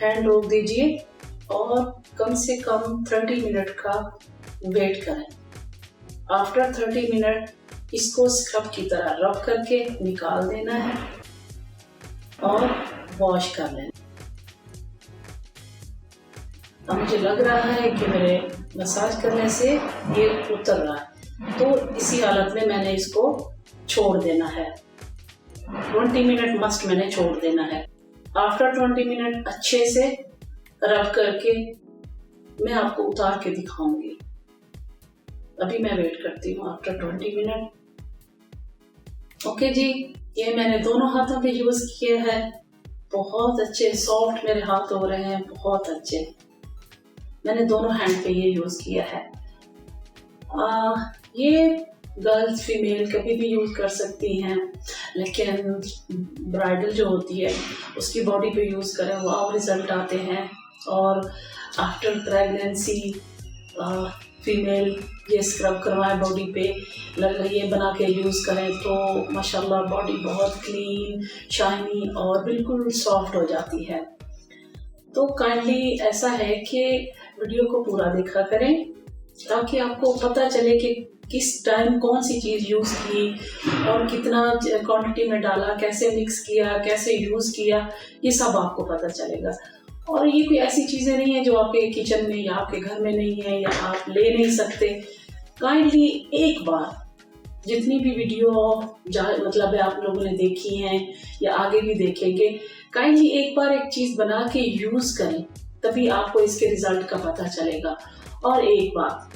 Fan रोक दीजिए और कम से कम 30 मिनट का वेट करें। आफ्टर 30 मिनट इसको स्क्रब की तरह रब करके निकाल देना है और वॉश कर लेना। अब मुझे लग रहा है कि मेरे मसाज करने से ये उतर रहा है, तो इसी हालत में मैंने इसको छोड़ देना है। 20 मिनट मस्ट मैंने छोड़ देना है। आफ्टर 20 मिनट अच्छे से रब करके मैं आपको उतार के दिखाऊंगी। अभी मैं वेट करती हूँ आफ्टर 20 मिनट। ओके जी, ये मैंने दोनों हाथों पे यूज किया है। बहुत अच्छे सॉफ्ट मेरे हाथ हो रहे हैं, बहुत अच्छे। मैंने दोनों हैंड पे ये यूज किया है। ये गर्ल्स फीमेल कभी भी यूज कर सकती हैं, लेकिन ब्राइडल जो होती है उसकी बॉडी पे यूज करें, वाव रिजल्ट आते हैं। और आफ्टर प्रेगनेंसी फीमेल ये स्क्रब करवाएं बॉडी पे, ये बना के यूज़ करें तो माशाल्लाह बॉडी बहुत क्लीन, शाइनी और बिल्कुल सॉफ्ट हो जाती है। तो काइंडली ऐसा है कि वीडियो को पूरा देखा करें ताकि आपको पता चले कि किस टाइम कौन सी चीज़ यूज़ की और कितना क्वांटिटी में डाला, कैसे मिक्स किया, कैसे यूज़ किया, ये सब आपको पता चलेगा। और ये कोई ऐसी चीज़ें नहीं है जो आपके किचन में या आपके घर में नहीं है या आप ले नहीं सकते। काइंडली एक बार जितनी भी वीडियो मतलब आप लोगों ने देखी हैं या आगे भी देखेंगे, काइंडली एक बार एक चीज़ बना के यूज़ करें, तभी आपको इसके रिजल्ट का पता चलेगा। और एक बात,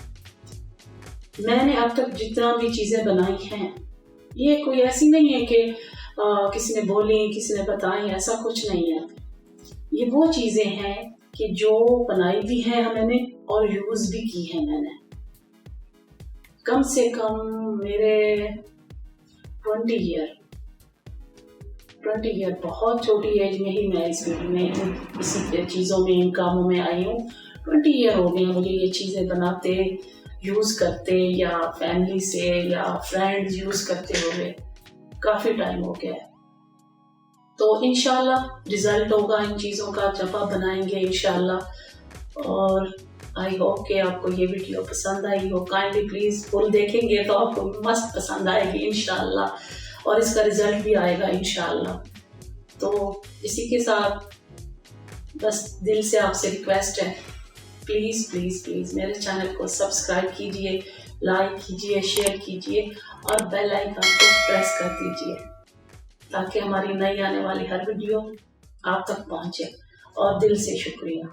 मैंने अब तक जितना भी चीज़ें बनाई हैं ये कोई ऐसी नहीं है कि किसी ने बोली, किसी ने बताई, ऐसा कुछ नहीं है। ये वो चीज़ें हैं कि जो बनाई भी हैं मैंने और यूज़ भी की हैं मैंने। कम से कम मेरे 20 ईयर, बहुत छोटी एज में ही मैं इस फील्ड में इसी चीज़ों में, इन कामों में आई हूँ। 20 ईयर हो गए मुझे ये चीज़ें बनाते, यूज़ करते, या फैमिली से या फ्रेंड्स यूज़ करते हुए काफ़ी टाइम हो गया है। तो इंशाल्लाह रिजल्ट होगा इन चीज़ों का जब आप बनाएंगे इंशाल्लाह। और आई होप कि आपको ये वीडियो पसंद आई हो। काइंडली प्लीज़ फुल देखेंगे तो आपको मस्त पसंद आएगी इंशाल्लाह, और इसका रिजल्ट भी आएगा इंशाल्लाह। तो इसी के साथ बस दिल से आपसे रिक्वेस्ट है, प्लीज़ प्लीज़ प्लीज़ मेरे चैनल को सब्सक्राइब कीजिए, लाइक कीजिए, शेयर कीजिए और बेल आइकन को प्रेस कर दीजिए ताकि हमारी नई आने वाली हर वीडियो आप तक पहुंचे। और दिल से शुक्रिया।